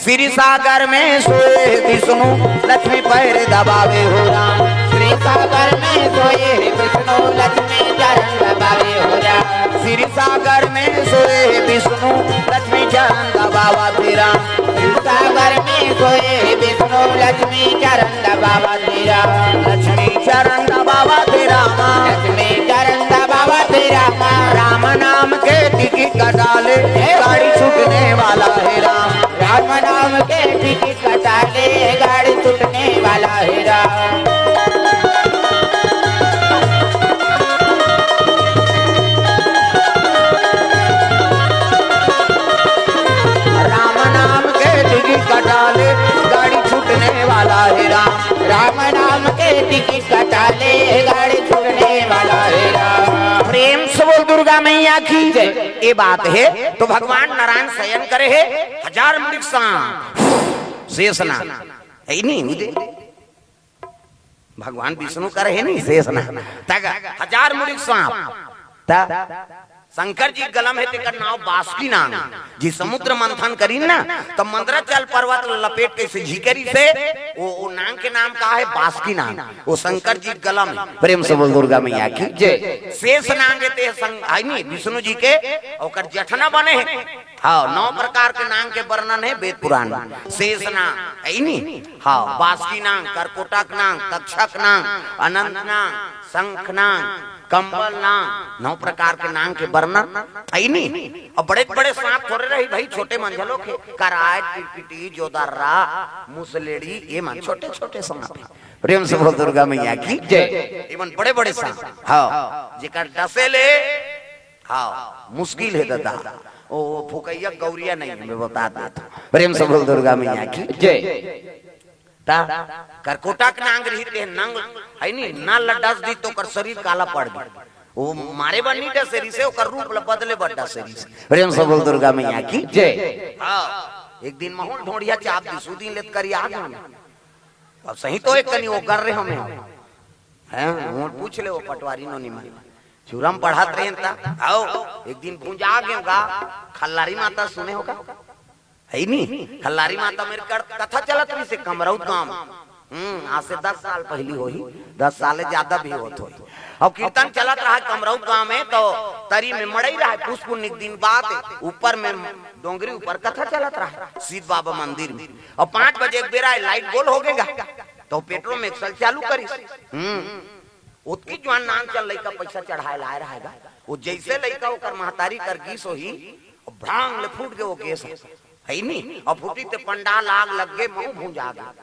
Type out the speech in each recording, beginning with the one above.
श्री सागर में सोए विष्णु लक्ष्मी पैर दबावे हो राम। श्री सागर में सोए विष्णु लक्ष्मी चरण दबावे हो राम। श्री सागर में सोए विष्णु लक्ष्मी चरण दबावा तेरा। श्री सागर में सोए विष्णु लक्ष्मी चरण दबावा तेरा। लक्ष्मी चरण दबावा तेरा लक्ष्मी चरण दबावा तेरा। राम नाम के टिकट कटाले गाड़ी छूटने वाला है राम। राम नाम के टिकट कटाले गाड़ी छूटने वाला है राम। राम नाम के टिकट कटाले गाड़ी छूटने वाला है राम। राम नाम के टिकट कटाले गाड़ी छूटने वाला है राम। प्रेम से बोल दुर्गा मैया की जय। ये बात है तो भगवान नारायण शयन करे है हजार मृग शेषना है नहीं उदे भगवान विष्णु करे है नहीं शेषना तग हजार मृग सांप शंकर जी गलम है तेकर नाव बासुकी नाम जी समुद्र मंथन करी ना तो मंदराचल पर्वत लपेट के से झिकरी से वो नाम के नाम का है बासुकी नाम। वो शंकर जी गलम प्रेम से बोल दुर्गा मैया की जय। शेष नाम ते है नहीं विष्णु जी के और जठना बने हैं। हाँ 9 प्रकार के नाम के वर्णन है वेद पुराण में। शेष नाम है नहीं। हाँ बासुकी नाम, करकोटक नाम, तक्षक नाम, अनंत नाम, शंख नाम, कंबल नाम 9 प्रकार के नाम के वर्णन है नहीं। और बड़े बड़े सांप थोड़े रही भाई छोटे मंझलों के कराय टिटपिटी जोदारा मुसलेड़ी ये मन छोटे छोटे सांप है। प्रेम से बोल दुर्गा मैया की जय। एवं बड़े बड़े सांप हाँ जेकर डसेले हाँ मुश्किल है दादा ओ फुकैया गौरिया नहीं मैं बता देता। प्रेम से बोल दुर्गा मैया की जय। करकोटक नांग रही नंग है नहीं ना लड्डस दी तो कर शरीर काला पड़ गया। वो मारे बनी डसेरी से ओकर रूप बदले बड्डा शरीर से। प्रेम से बोल दुर्गा मैया की जय। हाँ एक दिन महूल ढोड़िया चाप दी सुदी लेत करी आ गया। अब सही तो एक कनी वो कर रहे हमें हैं वो पूछ ले वो पटवारी नो निमन चूरम पढ़ात रहे ता आओ एक दिन पूंजा गए होगा खल्लारी माता सुने होगा है नहीं। खल्लारी माता मेरे कथा चलत रही से कमरौत गांव आज से 10 साल पहली हो ही 10 साल ज्यादा भी होत हो। और कीर्तन चलत रहा कमरौत गांव में तो तरी में मड़ई रहा पुष्पुनिक दिन बाद ऊपर में डोंगरी ऊपर कथा चलत रहा सीध बाबा मंदिर में। और 5 बजे एक बेरा लाइट गोल हो गएगा तो पेट्रोल में एक्सल चालू करी उसकी जवान नाम चल लइका पैसा चढ़ाए लाए रहेगा। वो जैसे लइका ओकर महतारी कर गीस हो ही भ्रांग ले फूट के वो केस है नहीं। और फूटी ते पंडाल आग लग गए मुंह भूंजा गया।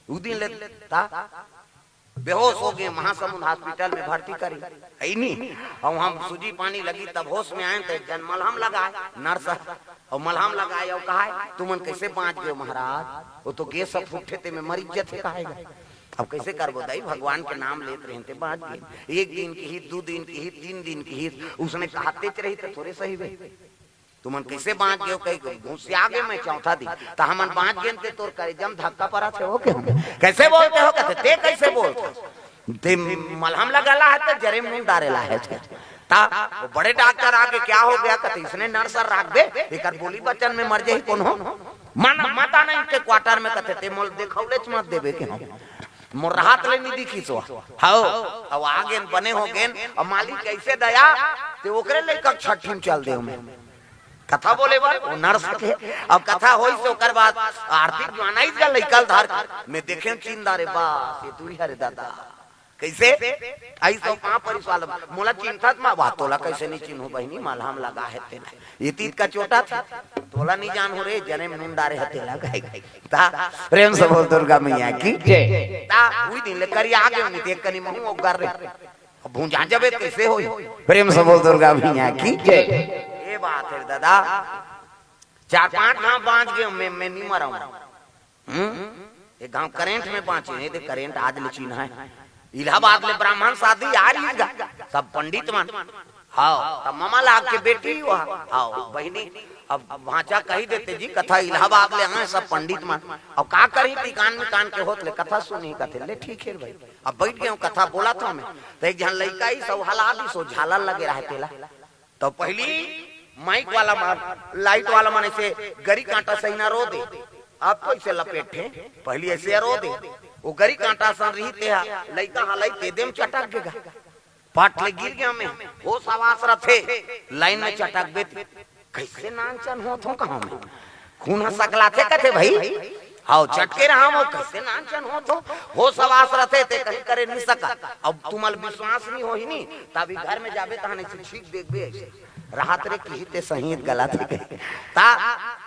उस दिन लेता बेहोश हो गए महासमुंद हॉस्पिटल में भर्ती करी है नहीं। और हम सूजी पानी लगी तब होश में आए थे जन मलहम लगाए नर्स और मलहम लगाए और कहा तुमन कैसे बाँच गए महाराज वो तो गैस सब फूटे थे में मरीज थे कहेगा। अब कैसे करबो दाई भगवान के नाम लेते रहते बाँच गए। 1 दिन की ही 2 दिन की ही 3 दिन की ही उसने कहते रही तो थोड़े सही वे तुमन कैसे बाँच गए कहीं घुस आ गए मैं चौथा दिन तो हमन बाँच गए थे तोर करेजम धक्का पड़ा थे हो के कैसे बोलते हो कहते ते कैसे बोलते ते मलहम लगाला है तो जरे मुंह डारेला है ता वो बड़े डॉक्टर आके क्या हो गया कहते इसने नर्स रख दे एक बोली बच्चन में मर जाई कौन हो मन माता नहीं के क्वार्टर में कहते ते मोल देखौले मत देबे के हम मोर राहत ले नहीं दिखी सो हाओ अब आगे बने हो गेन और मालिक कैसे दया ते ओकरे ले कक छठन चल दे में कथा बोले वो नर्स के। अब कथा होई से ओकर बाद आर्थिक जवानाई का लइकल धार में देखे चिंदारे बा ये तू हरे दादा कैसे आई तो कहां परिवाल मोला चिंता मा बात तोला कैसे नहीं चिन्हो बहनी मलहम लगा है तेला ये तीत का चोटा था तोला नहीं जान हो रे जने में मुंडारे हतेला गाय ता प्रेम से बोल दुर्गा मैया की जय। ता हुई दिन ले करी आ गए नहीं देख कनी मुंह उगार रे भूंजा जबे कैसे होई प्रेम से बोल दुर्गा मैया की जय। ये बात है दादा 4-5 गांव बाँच गए मैं नहीं मरा हूं एक गांव करेंट में बाँचे नहीं दे करेंट आज ले चीना है इलाहाबाद में ब्राह्मण शादी आ रही है सब पंडित मन हाँ तब मामा लाग के बेटी हाँ बहनी अब भाचा कही देते जी कथा इलाहाबाद ले आए सब पंडित मन अब का करी थी कान में कान के होत ले कथा सुनी कथे ले ठीक है भाई अब बैठ गए कथा बोला था मैं तो एक जन लड़का ही सब हला दी सो झाला लगे रहे तेला तो पहली माइक वाला लाइट वाला मन ऐसे गरी कांटा सही ना रो दे अब कैसे लपेटे पहली ऐसे रो दे वो गरी कांटा सन रही ते लइका हलाई ते देम चटक गेगा पाट ले गिर गया मैं वो सवास रथे लाइन में चटक बेते कैसे नानचन हो थो कहां में खून सकला थे कथे भाई हाउ चटके रहा हो कैसे नानचन हो सवास रथे ते कहीं करे नहीं सका अब तुमल विश्वास नहीं हो ही नहीं तभी घर में जाबे तहने से ठीक देखबे ऐसे राहत रे की ते सही गला थे ता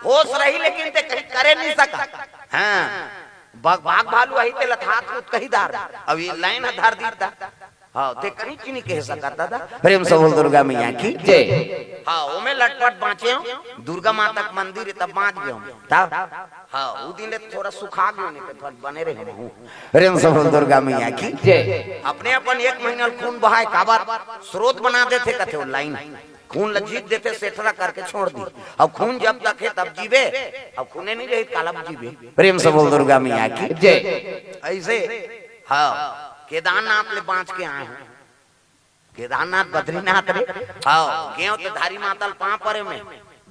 होश रही लेकिन ते कहीं करे नहीं सका हां भाग भालू आई ते लथात कहीं दार अब ये लाइन आधार दीता हां ते कहीं की नहीं कह सका दादा प्रेम से बोल दुर्गा मैया की जय हां ओ में लटपट बाँचे दुर्गा माता का मंदिर तब बाँच गयो तब हां उ दिन थोड़ा सुखा गयो नहीं तो बने रहे हूं प्रेम से बोल दुर्गा मैया की जय अपने अपन 1 महीना खून बहाए काबर स्रोत बना देते कथे लाइन खून लजीत देते सेठरा करके छोड़ दी अब खून जब तक है तब जीवे अब खूने नहीं रही कालब जीवे प्रेम से बोल दुर्गा मैया की जय ऐसे हाँ केदारनाथ ले बाँच के आए हैं केदारनाथ बद्रीनाथ रे हाँ गए तो धारी मातल पां परे में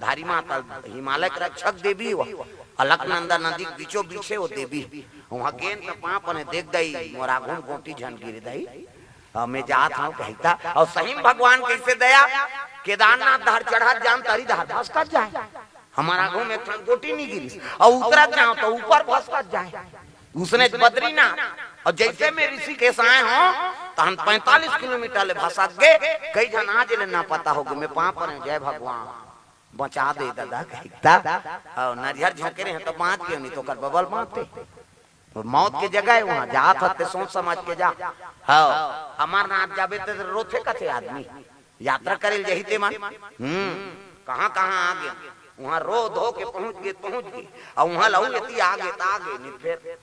धारी मातल हिमालय के रक्षक देवी वो अलकनंदा नदी बीचों बीचे वो देवी वहाँ गेन तो पां पने देख गई मोरा घूम गोटी झन गिर दई मैं जात हूँ कहता और सही भगवान कैसे दया केदारनाथ धार चढ़ा जान तारी धार भस्कत जाए हमारा घूम एक गोटी नहीं गिरी और उतरा जाओ तो ऊपर भस्कत जाए उसने बद्रीनाथ और जैसे में ऋषिकेश आए हो तो हम 45 किलोमीटर ले भसक गए कई जन आज ले ना पता हो गए मैं पां पर जय भगवान बचा दे दादा कहता और नरियर झोंके रहे तो बांध के नहीं तो कर बबल बांधते मौत के जगह वहां जात हते सोच समझ के जा हाँ अमरनाथ जाबे तो रोथे कथे आदमी यात्रा करे जहीते मन कहां कहां आ गए वहां रो धो के पहुंच गए और वहां लहू यति आगे नहीं फिर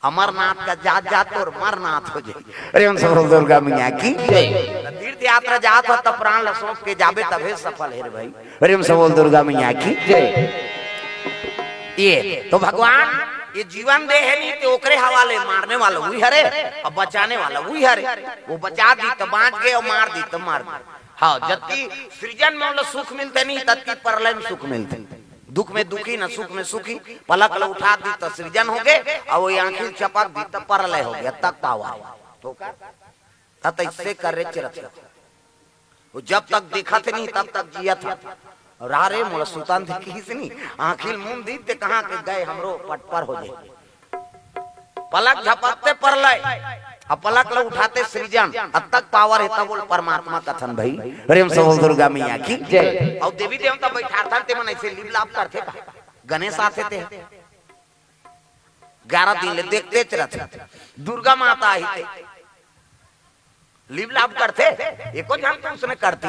अमरनाथ का जात और मरनाथ हो जाए अरे उन सब दुर्गा मैया की तीर्थ यात्रा जात हो तब प्राण सोच के जाबे तबे सफल है भाई अरे उन सब दुर्गा मैया की ये तो भगवान ये जीवन दे है नहीं तो ओकरे हवाले मारने वाला वही हरे और बचाने वाला वही हरे वो बचा दी तो बांच गए और मार दी तो मार दी हाँ जबकि सृजन में सुख मिलते नहीं तत्की परलय में सुख मिलते दुख में दुखी न सुख में सुखी पलक ल उठा दी तो सृजन हो गए और वो आंखें चपक दी तो परलय हो गया तक पावा तो इससे कर रहे चिरत वो जब तक देखा थे नहीं तब तक जिया था रारे मोला सुल्तान थे किसनी आंखिल मुंह दी ते कहां के गए हमरो पटपर हो जाए पलक झपकते परलय अब पलक ल उठाते सृजन अब तक पावर है तब बोल परमात्मा कथन भाई प्रेम से बोल दुर्गा मैया की जय और देवी देवता बैठा ते मन ऐसे लीला करते का गणेश आते थे 11 दिन ले देखते रहते दुर्गा माता आई थे लीव लाभ करते एको जान तो उसने करती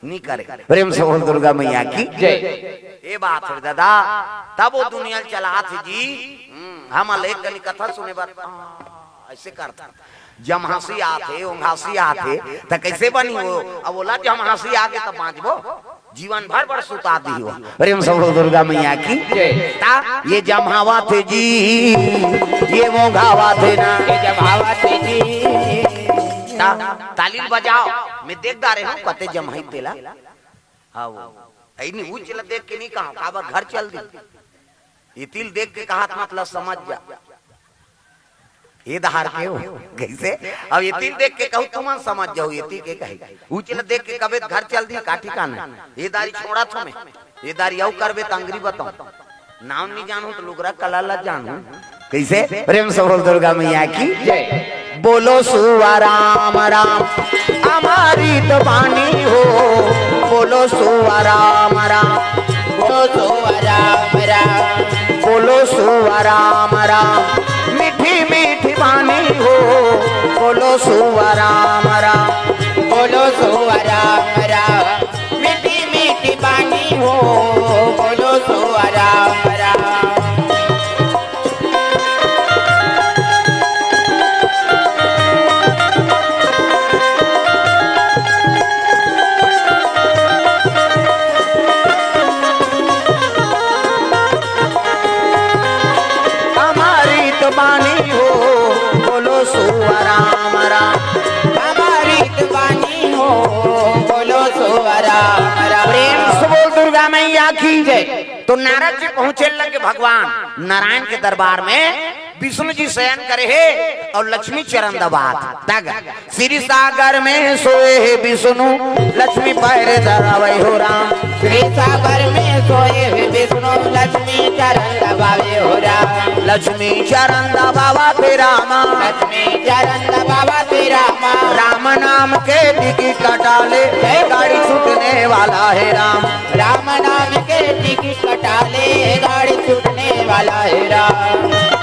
नहीं करे प्रेम से बोल दुर्गा मैया की जय ये बात है दादा तब वो दुनिया चला थी जी हम अलेख कनी कथा सुने बात ऐसे करता जब हंसी आते हंसी आते तो कैसे बनी वो अब बोला जब हम हंसी आगे तब बांचबो जीवन भर सुता दी हो प्रेम से बोल दुर्गा मैया की जय ये जमावा थे जी ये वो घावा थे ना ये जमावा थे जी ताली बजाओ मैं देखदा रहे हूं कते जमही तेला हां ऐ नहीं उच ल देख के नहीं कहा काबर घर चल दी ये तिल देख के कहा मतलब समझ जा ये दहार के हो कैसे अब ये तिल देख के कहू तुम समझ जाओ ये तिल के कहे उच ल देख के कबे घर चल दी काठी कान ये दारी छोड़ा थो मैं ये दारी औ करबे तंगरी बताऊं नाम नहीं जानू तो लुगरा कला ला जानू कैसे प्रेम से बोल दुर्गा मैया की जय बोलो सुवा राम राम हमारी तो बानी हो बोलो सुवा राम राम बोलो सुवा राम राम बोलो सुवा राम राम मीठी मीठी बानी हो बोलो सुवा राम राम बोलो सुवा राम राम मीठी मीठी बानी हो बोलो सुवा राम राम बानी हो बोलो सुवा राम राम हमारी बानी हो बोलो सुवा राम राम प्रेम से बोल दुर्गा मैया की जय। तो नारद जी पहुंचे लगे भगवान नारायण के दरबार में। विष्णु जी शयन करे है और लक्ष्मी चरण दबात तग श्री सागर में सोए है विष्णु लक्ष्मी पैर धरावे हो राम। श्री सागर में सोए हुए विष्णु लक्ष्मी चरण दबावे हो राम। लक्ष्मी चरण दबावा पे रामा। लक्ष्मी चरण दबावा पे रामा। राम नाम के टिकट कटाले गाड़ी छूटने वाला है राम। राम नाम के टिकट कटाले गाड़ी छूटने वाला है राम।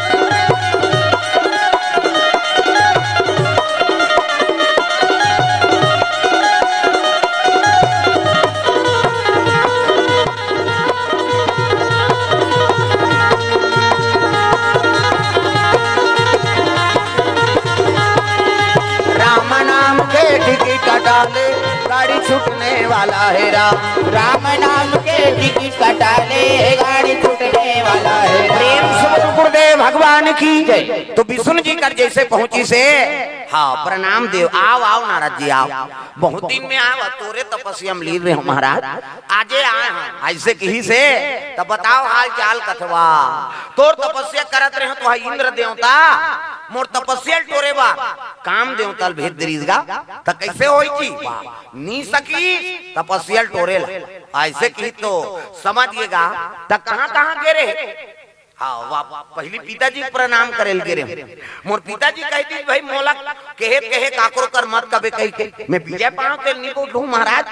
कटाले गाड़ी छूटने वाला है राम। राम नाम के टिकट कटाले गाड़ी छूटने वाला है प्रेम से गुरुदेव भगवान की जय। तो विष्णु जी कर जैसे पहुंची से हाँ प्रणाम देव। आओ आओ नारद जी आओ। बहुत दिन में आया तोरे तपस्या में लीन रहे हो महाराज। आजे आए हैं ऐसे कही से तब बताओ हाल चाल कथवा। तोर तपस्या करत रहे तो इंद्र देवता मोर तपस्या टोरे बा काम देवता भेद दरीजगा त कैसे होई की नी सकी तपस्या टोरे ऐसे की तो समझिएगा। त कहां गिरे हाँ वाह पहली पिताजी प्रणाम करेल गिरे। मोर पिताजी कहती भाई मोला कहे काकरो कर मत कबे कही के मैं विजय पाऊं के नी को महाराज।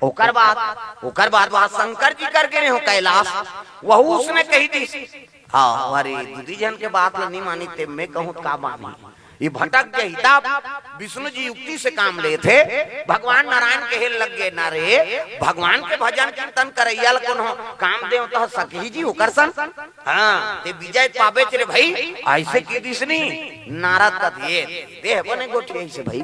ओकर बाद वहां शंकर जी कर गए हो कैलाश वहू उसने कही दी। हाँ अरे दीदी जन के बात नहीं मानी थे मैं कहूँ का मानी ये भटक गई। तब विष्णु जी युक्ति से काम ले थे। भगवान नारायण के लग गए ना रे भगवान के भजन कीर्तन करैया काम दे तो सखी जी उकरसन हाँ ते विजय पावे रे भाई ऐसे की दिसनी नारद का दे बने गोटे ऐसे भाई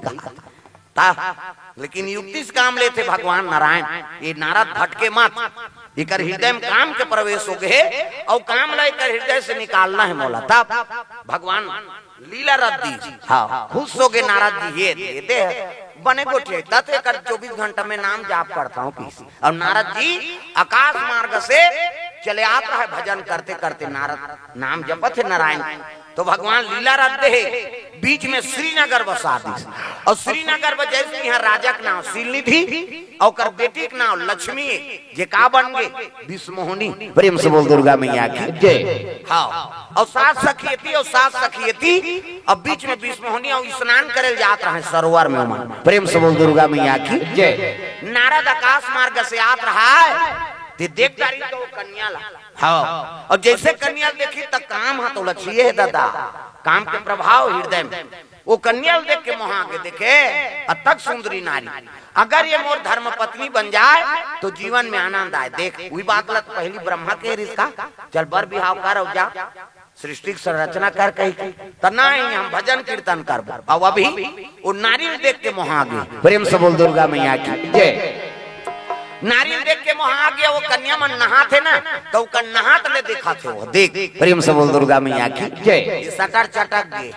कहा लेकिन युक्ति से काम लेते भगवान नारायण। ये नारद भटके मत इकर हृदय में काम के प्रवेश हो गए और काम लेकर हृदय से निकालना है मोला। तब भगवान लीला रद्दी हाँ खुश हो गए नारद जी ये देते बने गोठे तत् कर 24 घंटा में नाम जाप करता हूँ। और नारद जी आकाश मार्ग से चले आता है भजन करते करते नारद नाम जपत है नारायण। तो भगवान लीला रद्दे है बीच में श्रीनगर बसा दी। और श्रीनगर बजे यहाँ राजा का नाम शिलनिधि और बेटी का नाम लक्ष्मी जे का बन गए विष्णुमोहिनी। प्रेम से बोल दुर्गा मैया की जय। हाँ और सात सखियती अब बीच में विष्णुमोहिनी और स्नान करे जाता है सरोवर में उमन। प्रेम से बोल दुर्गा मैया की जय। नारद आकाश मार्ग से आत रहा है ते देख तारी तो कन्या ला हाँ और जैसे कन्या देखी तब काम हाथ लक्ष्य है दादा काम के प्रभाव हृदय में वो कन्या देख के मोहा के देखे अतक सुंदरी नारी अगर ये मोर धर्म पत्नी बन जाए तो जीवन में आनंद आए। देख वही बात लत पहली ब्रह्मा के रिश्ता चल बर बिहाव कर और जा सृष्टि की संरचना कर कही तना ही हम भजन कीर्तन कर। अब अभी वो नारी देख के मोहा गए। प्रेम से बोल दुर्गा मैया की जय। नारियल देख के वहां आ गया वो कन्या मन नहा थे ना तो नहात ले देखा थे वो देख। प्रेम से बोल दुर्गा मैया की जय। सटर चटक गए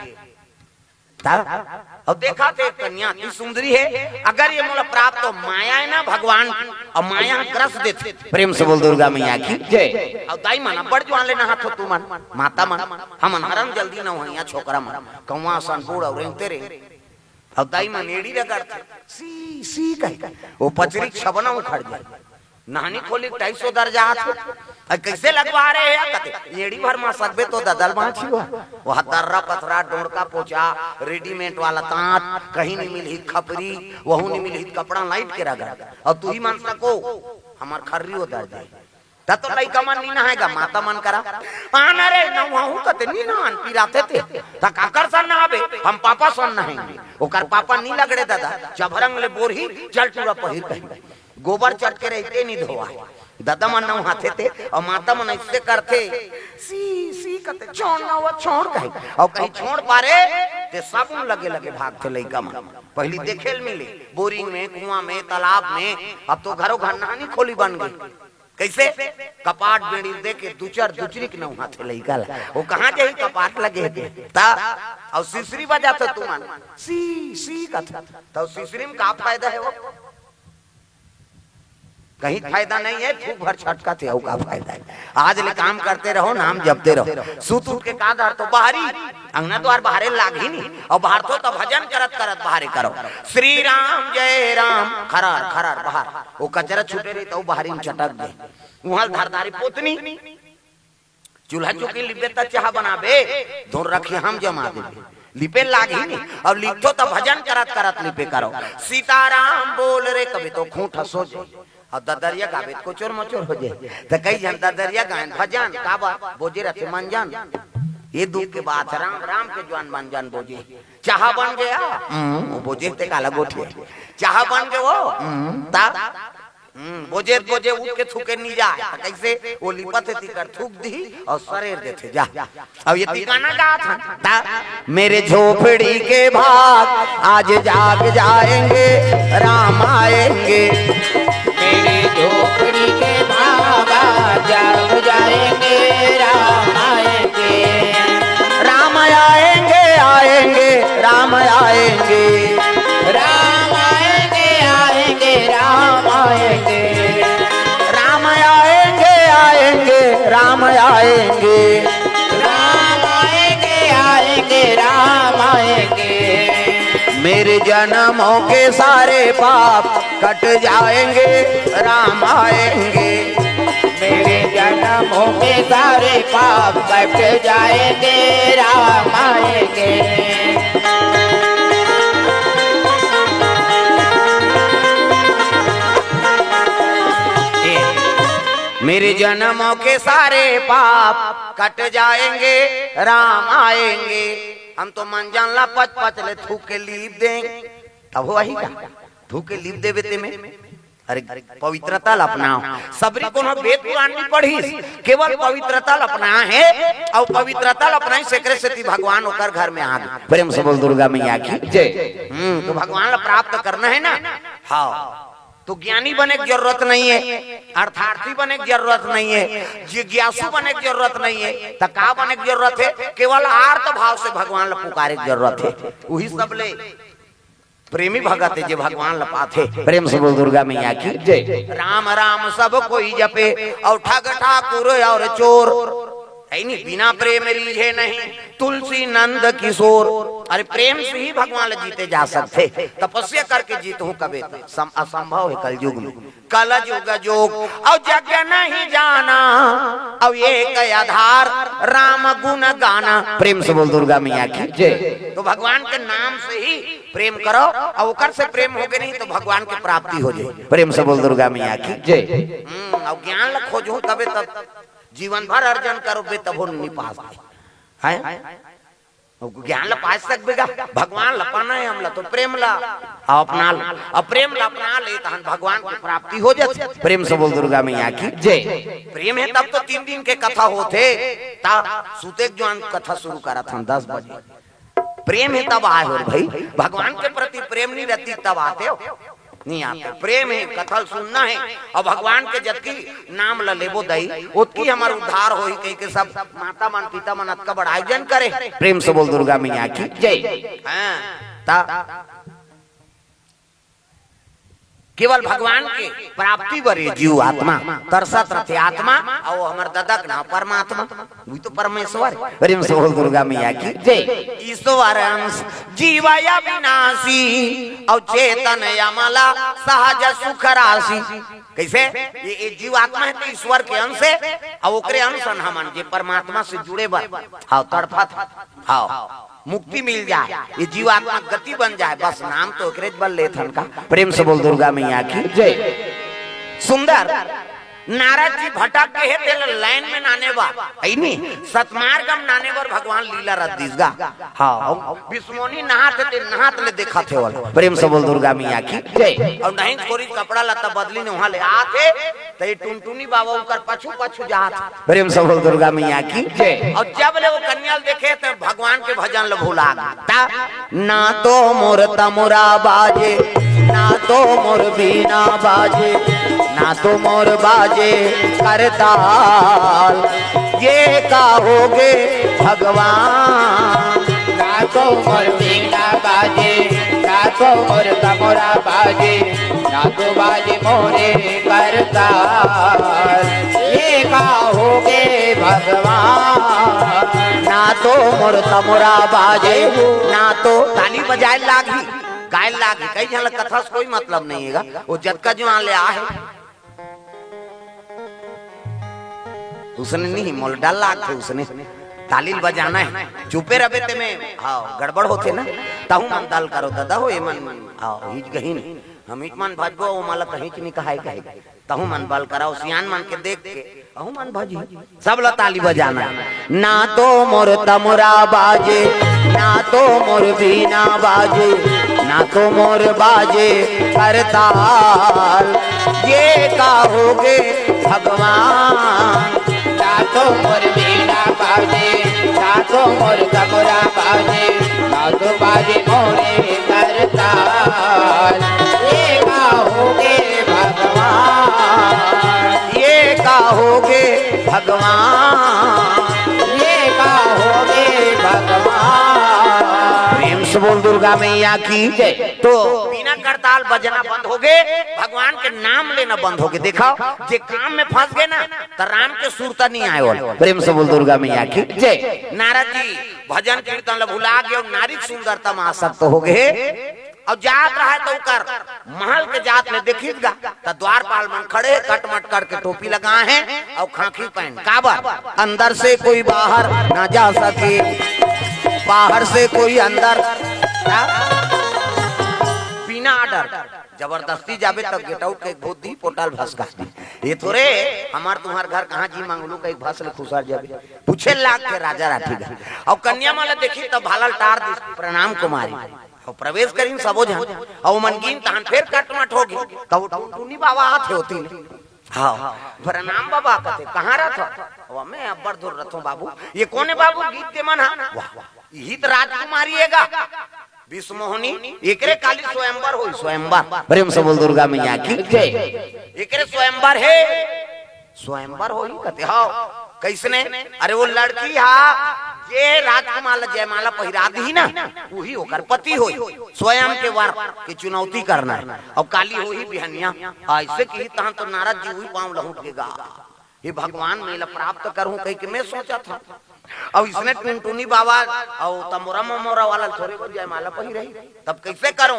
और देखा थे कन्या की सुंदरी है अगर ये मोला प्राप्त तो माया है ना भगवान और माया ग्रस देते। प्रेम से बोल दुर्गा मैया की जय। और दाई मन बड़ जवान ले नहा तू मन माता मन हम हरम जल्दी ना हो छोकरा मन कौवा सनपुर और तेरे और दाई मन एड़ी रगड़ते सी सी कह वो पचरी छबना उखड़ जाए नहानी खोली 250 दर्जा कैसे लगवा रहे हैं कहते एड़ी भर में सकबे तो ददल बाछी हुआ वह दर्रा पथरा डोड़का पोचा रेडीमेड वाला तांत कहीं नहीं मिली खपरी वहू नहीं मिली कपड़ा लाइट के रगड़ और तू ही मान सको हमार खर्री हो दर्जा तो लइका मन नी नहाएगा माता मन करा आना रे नहाऊ कते नी नहान पिराते थे त काकर सन नहाबे हम पापा सन नहाएंगे ओकर पापा नी लगड़े दादा चभरंग ले बोरही चल टूरा पहिर कहीं गोबर चट के रहते नहीं धोआ दादा मन नहाते थे और माता मन ऐसे करते सी सी कते छोड़ ना वो छोड़ कहीं और कहीं छोड़ पारे ते साबुन लगे लगे भागते लइका मन पहली देखेल मिले बोरिंग में कुआं में तालाब में अब तो घरों घर नहानी खोली बन गई। कैसे कपाट बेड़ी दे के दूचरी के नौ हाथे लइका वो कहां जाई कपाट लगे ता और सिसरी बजा तो तू मान सी सी का तो सिसरी में का फायदा है वो कहीं फायदा नहीं है, खूब भर छटका थे का फायदा है। आज ले काम करते रहो, नाम जपते रहो। सूत उठ के का धर तो बाहरी अंगना द्वार बाहरे लाग ही नहीं, और बाहर तो भजन करत करत बाहरे करो। श्री राम जय राम खरार खरार बाहर, वो कचरा छूटे रही तो बाहरी में चटक दे। वहां धारदारी पोतनी चूल्हा चौकी लिपे त चाह बनाबे, धुन रखी हम जमा देबे, लिपे लाग ही नहीं। अब लिखो तो भजन करत करत लिपे करो। सीताराम बोल रे कभी तो खूंट हसो जाए, और ददरिया गावे को चोर मचोर हो जाए। तो कई जन ददरिया गायन भजन काबा बोझे रखे मंजन, ये दुख के बात राम राम के जवान मंजन बोझे। चाह बन गया वो बोझे ते काला गोठे, चाह बन गए वो ता बोझे बोझे उठ के थूके नहीं जाए। कैसे वो लिपत है तिकर थूक दी और शरीर देते जा। अब ये तिकाना का था, मेरे झोपड़ी के भाग आज जाग जाएंगे, राम आएंगे। मेरे झोपड़ी के बाबा जाग जाएंगे, राम आएंगे। राम आएंगे आएंगे राम आएंगे, राम आएंगे आएंगे राम आएंगे। राम आएंगे आएंगे राम आएंगे, राम आएंगे आएंगे राम आएंगे। मेरे जन्मों के सारे पाप कट जाएंगे, राम आएंगे। मेरे जन्मों के सारे पाप कट जाएंगे, राम आएंगे। मेरे जन्मों के सारे पाप कट जाएंगे, राम आएंगे। हम तो मन जान ला पच पच ले थूक के लीप दें, तब वही का थूक के लीप दे बेते में। अरे पवित्रता अपनाओ, सबरी कोनो वेद पुराण नहीं पढ़ी, केवल पवित्रता अपना है। और पवित्रता अपनाई सेकरे से भगवान होकर घर में आ गए। प्रेम से बोल दुर्गा मैया की जय। तो भगवान प्राप्त करना है ना, हाँ तो ज्ञानी बने की जरूरत नहीं है, अर्थार्थी बने की जरूरत नहीं है, जिज्ञासु बने की जरूरत नहीं है। तो का बने की जरूरत है, केवल आर्त भाव से भगवान ला पुकारे की जरूरत है। वही सब ले प्रेमी भगत है जो भगवान ला पाथे। प्रेम से बोल दुर्गा मैया की जय। राम राम सब कोई जपे, और ठग ठाकुर और चोर नहीं, बिना प्रेम रीझे नहीं तुलसी नंद किशोर। अरे प्रेम से ही भगवान जीते जा सकते, तपस्या करके जीत हूँ कभी असंभव है कल युग में। कल युग जोग और जग नहीं जाना, अब एक आधार राम गुण गाना। प्रेम से बोल दुर्गा मैया की जय। तो भगवान के नाम से ही प्रेम करो, और ओकर से प्रेम हो गए नहीं तो भगवान की प्राप्ति हो जाए। प्रेम से बोल दुर्गा मैया की जय। और ज्ञान ला खोजो तबे तब जीवन भर अर्जन करो बे तब नहीं पास है। ज्ञान ला पास सकबेगा, भगवान ला पाना है हमला तो प्रेम ला अपना ला, और प्रेम ला अपना ले तहन भगवान की प्राप्ति हो जाती। प्रेम से बोल दुर्गा मैया की जय। प्रेम है तब तो 3 दिन के कथा होते, ता सुते जवान कथा शुरू करा था 10 बजे। प्रेम है तब आए हो भाई, भगवान के प्रति प्रेम नहीं रहती तब आते हो नहीं आते। प्रेम है कथल सुनना है, और भगवान के जबकि नाम ल लेबो दई उतकी हमार उद्धार होई। कहीं के सब माता मन पिता मन का बड़ा आयोजन करे। प्रेम से बोल दुर्गा मैया की जय। हाँ केवल भगवान के प्राप्ति बरे जीव आत्मा तरसत रहते आत्मा, और हमार ददक ना परमात्मा, वही तो परमेश्वर। प्रेम से बोल दुर्गा मैया की जय। ईश्वर अंश जीवाय विनाशी, और चेतन यमला सहज सुख राशि। कैसे ये जीव आत्मा है तो ईश्वर के अंश है, और ओकरे अंश हमन जे परमात्मा से जुड़े बा हां तड़फत हां मुक्ति मिल जाए, ये जीवात्मा गति बन जाए, बस नाम तो एकरे बल लेथन का। प्रेम से बोल दुर्गा मैया की जय। सुंदर नारद जी भटक के है तेल लाइन में नाने बा ऐनी सतमार्गम नाने बर भगवान लीला रद्दीसगा। हां विष्णुनी नहात ले देखा थे वाला। प्रेम से बोल दुर्गा मैया की जय। और नहीं छोरी कपड़ा लता बदली ने वहां ले आते तो ये टुनटुनी बाबा उनकर पछू पछू जात। प्रेम से बोल दुर्गा मैया की जय। और जब ले वो कन्या देखे तो भगवान के भजन ल भुला ता ना तो मोर तमुरा बाजे, ना तो मोर बीना बाजे, ना तो मोर बाजे करताल, ये का होगे भगवान। ना तो मोर बीना बाजे, ना तो मोर तमोरा बाजे, ना तो बाजे मोरे करताल। ये कहोगे भगवान, ना तो मोर तमोरा बाजे, ना तो ताली बजाए लागी गाय लागी। कई जन कथा से कोई मतलब नहीं है, वो जटका जो ले आ है उसने नहीं मोल डाल लाग थे, उसने ताली बजाना है। चुपे रहे ते में हाँ गड़बड़ होते ना, ताहू मन दाल करो दादा हो ये मन हाँ हिच गही नहीं हम हिच मन भाजबो वो माला कहीं नहीं कहा कहे ताहू मन बाल कराओ सियान मन के देख के अहू मन भाजी सब ला ताली बजाना। ना तो मोर तमोरा बाजे, ना तो मोर बीना बाजे, ना तो मोर बाजे करताल। ये कहोगे भगवान, ना तो मोर बीना बाजे, ना तो मोर तमोरा बाजे, ना तो बाजे मोरे करताल। ये कहोगे भगवान, ये कहोगे भगवान, ये कहोगे भगवान। प्रेम से बोल दुर्गा मैया की जय। तो बिना करताल बजना बंद हो गए, भगवान के नाम लेना बंद हो गए। देखो जे काम में फंस गए ना तो राम के सुरता नहीं आए वाले। प्रेम से बोल दुर्गा मैया की जय। नारद जी भजन कीर्तन भुला गए और नारी सुंदरता में आसक्त हो गए और जात रहा है तो कर महल के जात में देखिएगा तो द्वारपाल मन खड़े कटमट करके टोपी लगाए हैं और खाकी पहन काबर अंदर से कोई बाहर ना जा सके, बाहर से कोई अंदर बिना आर्डर जबरदस्ती जाबे तब गेट आउट के बुद्धि पोटल भसका ये थोड़े हमार तुम्हार घर कहाँ जी मांगलू का एक भस ले खुसार जाबे पूछे लाग के राजा राठी गए और कन्या माला देखी तब भालल टार दी प्रणाम कुमारी और प्रवेश करीन सबो जन और मनकीन तहन फिर कटमट होगी तब टूनी बाबा हाथ होती हाँ प्रणाम बाबा कहते कहाँ रथ वो मैं अब्बर दूर रथों बाबू ये कोने बाबू गीत के मन यही तो राजकुमारी हैगा विश्वमोहनी एकरे काली स्वयंवर होई स्वयंवर प्रेम से बोल दुर्गा मैया की जय। एकरे स्वयंवर है स्वयंवर होई कहते हाँ कैसने अरे वो लड़की हा ये राजकुमार जयमाला पहिरा दी ना वही होकर पति होई स्वयं के वर की चुनौती करना है और काली होई बिहनिया ऐसे की तहन तो नारद जी हुई पांव लहुट के गा ये भगवान मेला प्राप्त करूं कह के मैं सोचा था अब इसने टुनटुनी बाबा और तमोरा ममोरा वाला थोड़े को जयमाला पहिराई तब कैसे करूं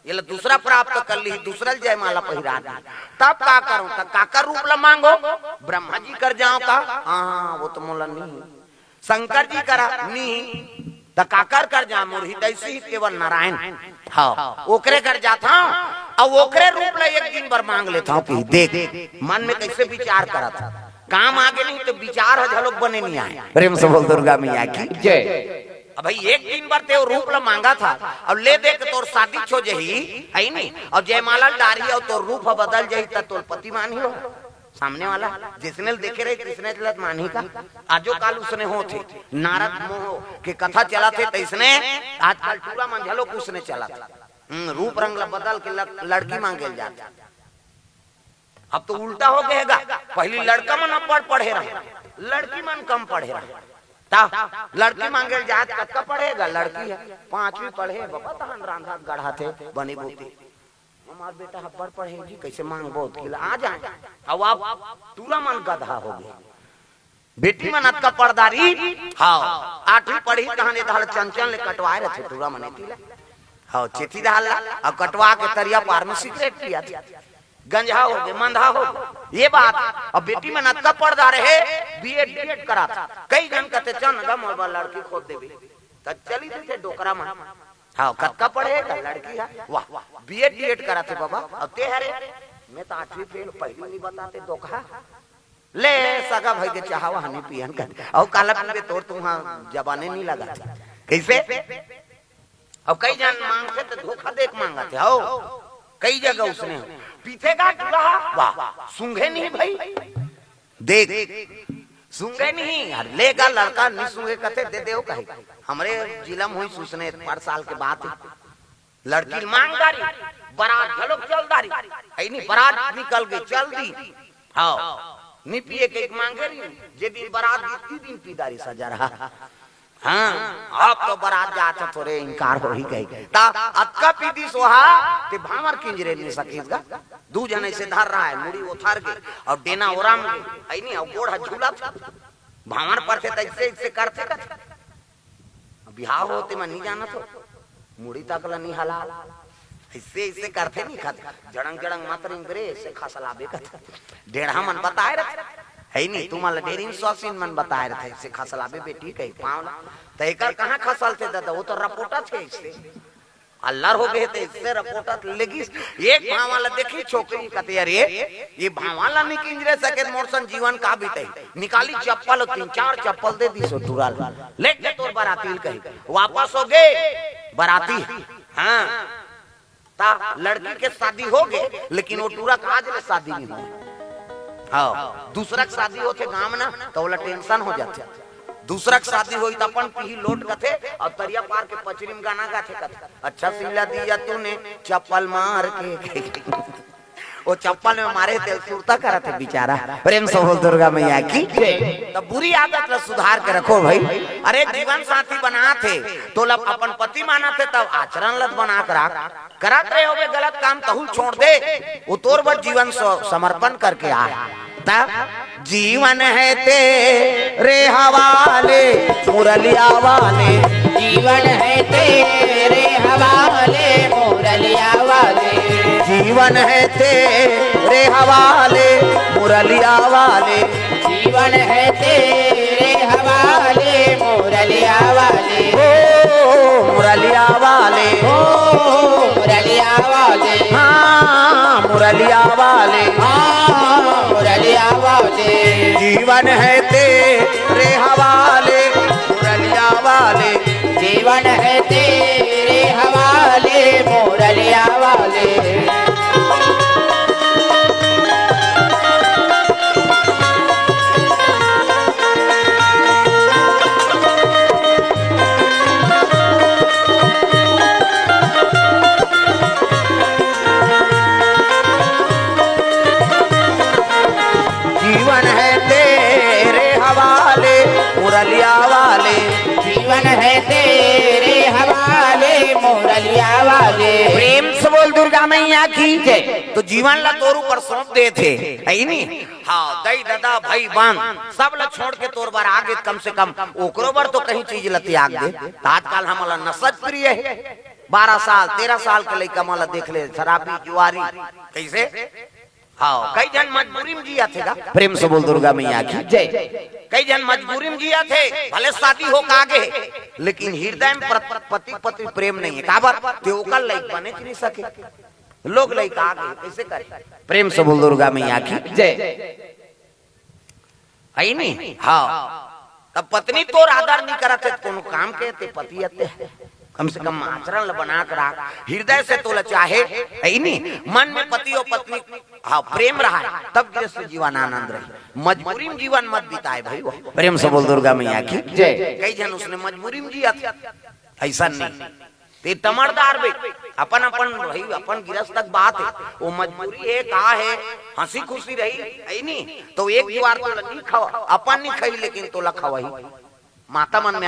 ये दूसरा प्राप्त कर ली दूसरा जयमाला पहिरा दी तब का करूं तब काकर रूप ला मांगो ब्रह्मा जी कर जाओ का हाँ वो तो मोला नहीं शंकर जी करा नहीं त काकर कर जा मुरही तैसे ही केवल नारायण हाँ ओकरे कर जाता हूँ और ओकरे रूप ला एक दिन भर मांग लेता हूँ कि देख मन में कैसे विचार करा था काम आगे नहीं तो विचार झलक बने नहीं आए प्रेम से बोल दुर्गा मैया की जय। अब भाई एक दिन भर ते रूप ला मांगा था अब ले देख तोर शादी छो जही है नहीं और जयमाला डारी और तोर रूप बदल जही त तोर पति मानी हो सामने वाला जिसने देखे रहे कृष्ण चलत मानी का आजो काल उसने हो थे नारद मोह के कथा चला थे तो इसने आजकल पूरा मंझलो उसने चला था रूप रंग बदल के लड़की मांगे जाता अब तो उल्टा हो गएगा पहली लड़का मन अब्बड़ पढ़े रहा लड़की मन कम पढ़े रहा लड़की मांगे जात कत्का पढ़ेगा लड़की है 5वीं पढ़े बाबा तहन रांधा गढ़ा थे बनी बोती हमार बेटा अब्बड़ पढ़े जी कैसे मांग बहुत खिला आ जाए अब आप पूरा मन गधा हो गया बेटी मन अतका पढ़दारी हाँ 8वीं पढ़ी तहन इधर चंचल ले कटवाए रहे पूरा मने हाँ चिट्ठी डाल और कटवा के तरिया पार में सिगरेट पिया गंजा हो गए मंधा हो गए ये बात अब बेटी में नतका पढ़दा रहे बीएड डीएड करा था कई जन कहते चल गम और लड़की खोद देबे त चली थे डोकरा में हां कतका पढ़ेगा लड़की है वाह बीएड डीएड करा थे बाबा अब ते हरे मैं तो 8वीं फेल पहली नहीं बताते धोखा ले सगा भाई के चाहवा हनी पियन कर और काला पे तोर तुहा जबाने नहीं लगा कैसे अब कई जन मांगते तो धोखा देख मांगा थे हो कई जगह उसने पीछे का वाह सूंघे नहीं भाई देख सूंघे नहीं यार लेगा लड़का नहीं सूंघे कहते दे दे कहे हमरे जिला में हुई सुसने पर साल के बाद लड़की मांगदारी बारात झलक चलदारी है नहीं बारात निकल गई चल दी हाँ नहीं पिए के मांगे रही जे दिन बारात दिन पीदारी सजा रहा हाँ अब तो बारात जात थोड़े इनकार हो ही गई ता अक्का पीती सोहा ते भामर किंजरे ने सकीसगा दू जने से धर रहा है मुड़ी उतार के और डेना ओराम के आई नहीं और गोड़ा झूला भामर पर से ऐसे ऐसे करते बिहार होते मैं नहीं जाना तो मुड़ी तकला नहीं हला ऐसे ऐसे करते नहीं खाते जड़ंग जड़ंग मात्र इंग्रे से खसलाबे का डेढ़ा मन बताए रहे है नहीं तुम्हारा डेरिंग सौसिन मन बताए रहे से खसलाबे बेटी कही पावला तो एकर कहां खसल थे दादा वो तो रपोटा थे इससे अल्लाह हो गए थे इससे रपोटा लेगी एक भावाला देखी छोकरी कहते अरे ये भावाला नहीं किंजरे सके मोरसन जीवन का बीते निकाली चप्पल 3-4 चप्पल दे दी सो टुराल लेके तोर बाराती कही वापस हो गए बाराती हाँ ता लड़की के शादी हो गए लेकिन वो टूरा आज ले शादी नहीं हुई हाँ दूसरा शादी होते गांव ना तो वाला टेंशन हो जाते दूसरा शादी हुई तो अपन पी लोट कथे और तरिया पार के पचरीम गाना गाथे कथे अच्छा सिला दिया तूने चप्पल मार के वो चप्पल में मारे थे सुरता करा थे बेचारा प्रेम से बोल दुर्गा मैया की तो बुरी आदत ला सुधार के रखो भाई अरे जीवन साथी बना थे तो लब अपन पति माना थे तब आचरण लत बना कर करत रहे होगे गलत काम तहुल छोड़ दे वो तोर बस जीवन समर्पण करके आ तब जीवन है तेरे हवाले मुरलिया वाले जीवन है तेरे हवाले मुरलिया वाले जीवन है तेरे हवाले मुरलिया वाले जीवन है तेरे हवाले मुरलिया वाले ओ मुरलिया वाले ओ मुरलिया वाले हाँ मुरलिया वाले हाँ मुरलिया वाले जीवन है तेरे हवाले मुरलिया वाले जीवन है तेरे हवाले मुरलिया वाले जीवन है तेरे हवाले मुरलिया वाले जीवन है तेरे हवाले मुरलिया वाले प्रेम से बोल दुर्गा मैया की जय तो जीवन ला तोर ऊपर सौंप दे थे है नहीं हाँ दई दादा भाई बान सब ला छोड़ के तोर बार आगे कम से कम ओकरो बार तो कहीं चीज ला त्याग दे तात्काल हमारा नशद प्रिय है 12 साल 13 साल के लइका माला देख ले शराबी जुआरी कैसे हाँ कई जन मजबूरी में जिया थे प्रेम से बोल दुर्गा मैया की जय कई जन मजबूरी में जिया थे भले शादी हो आगे लेकिन हृदय में पति पत्नी प्रेम नहीं है काबर ते ओकर लइक बने नहीं सके लोग लइक आगे कैसे करे प्रेम से बोल दुर्गा मैया की जय है नहीं हाँ तब पत्नी तो आदर नहीं करते कोनो काम के ते पति अते कम से कम आचरण बना कर हृदय से तो चाहे नहीं मन में पति और पत्नी हाँ प्रेम रहा है तब गृहस्थ जीवन आनंद रहे मजबूरी में जीवन मत बिताए भाई प्रेम से बोल दुर्गा मैया की जय कई जन उसने मजबूरी में जिया ऐसा नहीं ते तमरदार बे अपन अपन भाई अपन गृहस्थ तक बात है वो मजबूरी है का है हंसी खुशी रही नहीं तो एक बार तो नहीं खावा अपन नहीं खाई लेकिन तो लखा वही माता मन में